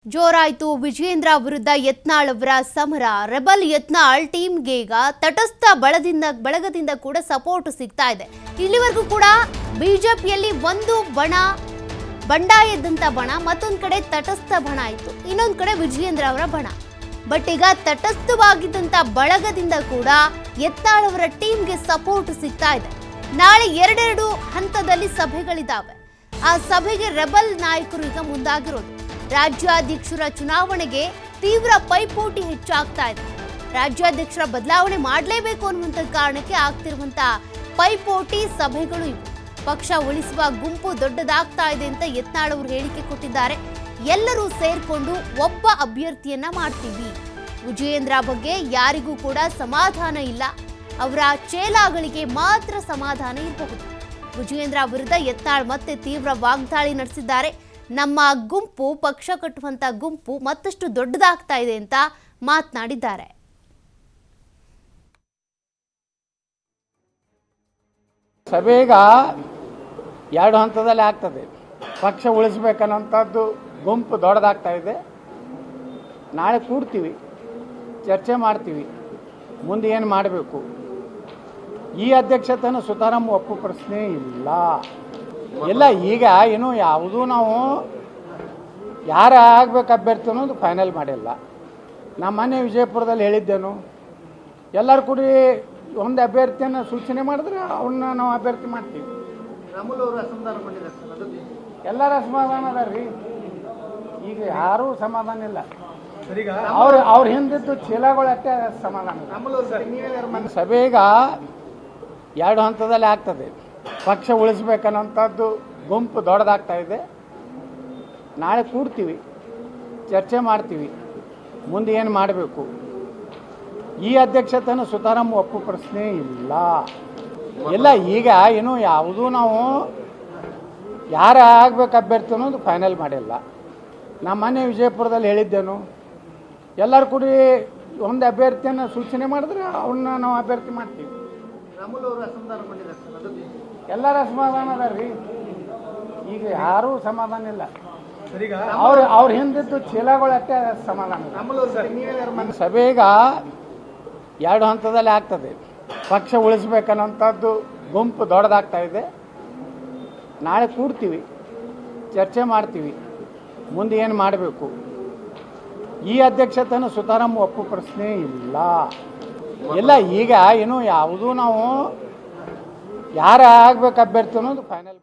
ಜೋರಾಯಿತು ವಿಜಯೇಂದ್ರ ವಿರುದ್ಧ ಯತ್ನಾಳ್ ಅವರ ಸಮರ. ರೆಬಲ್ ಯತ್ನಾಳ್ ಟೀಮ್ಗೆ ಈಗ ತಟಸ್ಥ ಬಳಗದಿಂದ ಕೂಡ ಸಪೋರ್ಟ್ ಸಿಗ್ತಾ ಇದೆ. ಇಲ್ಲಿವರೆಗೂ ಕೂಡ ಬಿಜೆಪಿಯಲ್ಲಿ ಒಂದು ಬಂಡಾಯದಂತ ಬಣ, ಮತ್ತೊಂದು ಕಡೆ ತಟಸ್ಥ ಬಣ ಇತ್ತು, ಇನ್ನೊಂದು ಕಡೆ ವಿಜಯೇಂದ್ರ ಅವರ ಬಣ. ಬಟ್ ಈಗ ತಟಸ್ಥವಾಗಿದ್ದಂತ ಬಳಗದಿಂದ ಕೂಡ ಯತ್ನಾಳ್ ಅವರ ಟೀಮ್ಗೆ ಸಪೋರ್ಟ್ ಸಿಗ್ತಾ ಇದೆ. ನಾಳೆ ಎರಡೆರಡು ಹಂತದಲ್ಲಿ ಸಭೆಗಳಿದ್ದಾವೆ. ಆ ಸಭೆಗೆ ರೆಬಲ್ ನಾಯಕರು ಈಗ ಮುಂದಾಗಿರೋದು. ರಾಜ್ಯಾಧ್ಯಕ್ಷರ ಚುನಾವಣೆಗೆ ತೀವ್ರ ಪೈಪೋಟಿ ಹೆಚ್ಚಾಗ್ತಾ ಇದೆ. ರಾಜ್ಯಾಧ್ಯಕ್ಷರ ಬದಲಾವಣೆ ಮಾಡಲೇಬೇಕು ಅನ್ನುವಂಥ ಕಾರಣಕ್ಕೆ ಆಗ್ತಿರುವಂತ ಪೈಪೋಟಿ ಸಭೆಗಳು ಇವು. ಪಕ್ಷ ಉಳಿಸುವ ಗುಂಪು ದೊಡ್ಡದಾಗ್ತಾ ಇದೆ ಅಂತ ಯತ್ನಾಳ್ ಅವರು ಹೇಳಿಕೆ ಕೊಟ್ಟಿದ್ದಾರೆ. ಎಲ್ಲರೂ ಸೇರ್ಕೊಂಡು ಒಬ್ಬ ಅಭ್ಯರ್ಥಿಯನ್ನ ಮಾಡ್ತೀವಿ. ವಿಜಯೇಂದ್ರ ಬಗ್ಗೆ ಯಾರಿಗೂ ಕೂಡ ಸಮಾಧಾನ ಇಲ್ಲ, ಅವರ ಚೇಲಾಗಳಿಗೆ ಮಾತ್ರ ಸಮಾಧಾನ ಇರಬಹುದು. ವಿಜಯೇಂದ್ರ ವಿರುದ್ಧ ಯತ್ನಾಳ್ ಮತ್ತೆ ತೀವ್ರ ವಾಗ್ದಾಳಿ ನಡೆಸಿದ್ದಾರೆ. ನಮ್ಮ ಗುಂಪು, ಪಕ್ಷ ಕಟ್ಟುವಂತ ಗುಂಪು ಮತ್ತಷ್ಟು ದೊಡ್ಡದಾಗ್ತಾ ಇದೆ ಅಂತ ಮಾತನಾಡಿದ್ದಾರೆ. ಸಭೆಗ ಎರಡು ಹಂತದಲ್ಲಿ ಆಗ್ತದೆ. ಪಕ್ಷ ಉಳಿಸ್ಬೇಕನ್ನೋಂಥದ್ದು ಗುಂಪು ದೊಡ್ಡದಾಗ್ತಾ ಇದೆ. ನಾಳೆ ಕೂಡ್ತೀವಿ, ಚರ್ಚೆ ಮಾಡ್ತೀವಿ, ಮುಂದೆ ಏನು ಮಾಡಬೇಕು. ಈ ಅಧ್ಯಕ್ಷತೆಯನ್ನು ಸುತಾರಾಮ್ ಒಪ್ಪು ಪ್ರಶ್ನೆ ಇಲ್ಲ. ಈಗ ಏನು ಯಾವುದೂ ನಾವು ಯಾರು ಆಗ್ಬೇಕು ಅಭ್ಯರ್ಥಿ ಅನ್ನೋದು ಫೈನಲ್ ಮಾಡಿಲ್ಲ. ನಮ್ಮ ಮನೆ ವಿಜಯಪುರದಲ್ಲಿ ಹೇಳಿದ್ದೇನು, ಎಲ್ಲರೂ ಕೂಡಿ ಒಂದು ಅಭ್ಯರ್ಥಿಯನ್ನು ಸೂಚನೆ ಮಾಡಿದ್ರೆ ಅವನ್ನ ನಾವು ಅಭ್ಯರ್ಥಿ ಮಾಡ್ತೀವಿ. ಎಲ್ಲರ ಅಸಮಾಧಾನ ಅದ ರೀ. ಈಗ ಯಾರೂ ಸಮಾಧಾನ ಇಲ್ಲ. ಅವ್ರ ಹಿಂದಿದ್ದು ಚೀಲಗಳಷ್ಟೇ ಸಮಾಧಾನ. ಸಭೆಗ ಎರಡು ಹಂತದಲ್ಲಿ ಆಗ್ತದೆ. ಪಕ್ಷ ಉಳಿಸ್ಬೇಕನ್ನೋಂಥದ್ದು ಗುಂಪು ದೊಡ್ಡದಾಗ್ತಾ ಇದೆ. ನಾಳೆ ಕೂಡ್ತೀವಿ, ಚರ್ಚೆ ಮಾಡ್ತೀವಿ, ಮುಂದೆ ಏನು ಮಾಡಬೇಕು. ಈ ಅಧ್ಯಕ್ಷತೆಯನ್ನು ಸುತಾರಾಮ್ ಒಪ್ಪು ಪ್ರಶ್ನೆ ಇಲ್ಲ. ಈಗ ಏನು ಯಾವುದೂ ನಾವು ಯಾರು ಆಗ್ಬೇಕು ಅಭ್ಯರ್ಥಿ ಅನ್ನೋದು ಫೈನಲ್ ಮಾಡಿಲ್ಲ. ನಮ್ಮ ಮನೆ ವಿಜಯಪುರದಲ್ಲಿ ಹೇಳಿದ್ದೇನು, ಎಲ್ಲರೂ ಕೂಡಿ ಒಂದು ಅಭ್ಯರ್ಥಿಯನ್ನು ಸೂಚನೆ ಮಾಡಿದ್ರೆ ಅವನ್ನ ನಾವು ಅಭ್ಯರ್ಥಿ ಮಾಡ್ತೀವಿ. ಎಲ್ಲರ ಅಸಮಾಧಾನ ಅದ ರೀ. ಈಗ ಯಾರೂ ಸಮಾಧಾನ ಇಲ್ಲ. ಅವ್ರ ಹಿಂದಿದ್ದು ಚೀಲಗಳಷ್ಟೇ ಸಮಾಧಾನ. ಸಭೆಗ ಎರಡು ಹಂತದಲ್ಲಿ ಆಗ್ತದೆ. ಪಕ್ಷ ಉಳಿಸ್ಬೇಕನ್ನೋಂಥದ್ದು ಗುಂಪು ದೊಡ್ಡದಾಗ್ತಾ ಇದೆ. ನಾಳೆ ಕೂಡ್ತೀವಿ, ಚರ್ಚೆ ಮಾಡ್ತೀವಿ, ಮುಂದೆ ಏನು ಮಾಡಬೇಕು. ಈ ಅಧ್ಯಕ್ಷತೆಯನ್ನು ಸುತಾರಾಮ್ ಒಪ್ಪು ಪ್ರಶ್ನೆ ಇಲ್ಲ. ಈಗ ಏನು ಯಾವುದೂ ನಾವು ಯಾರು ಆಗ್ಬೇಕು ಅಭ್ಯರ್ಥಿ ಅನ್ನೋದು ಫೈನಲ್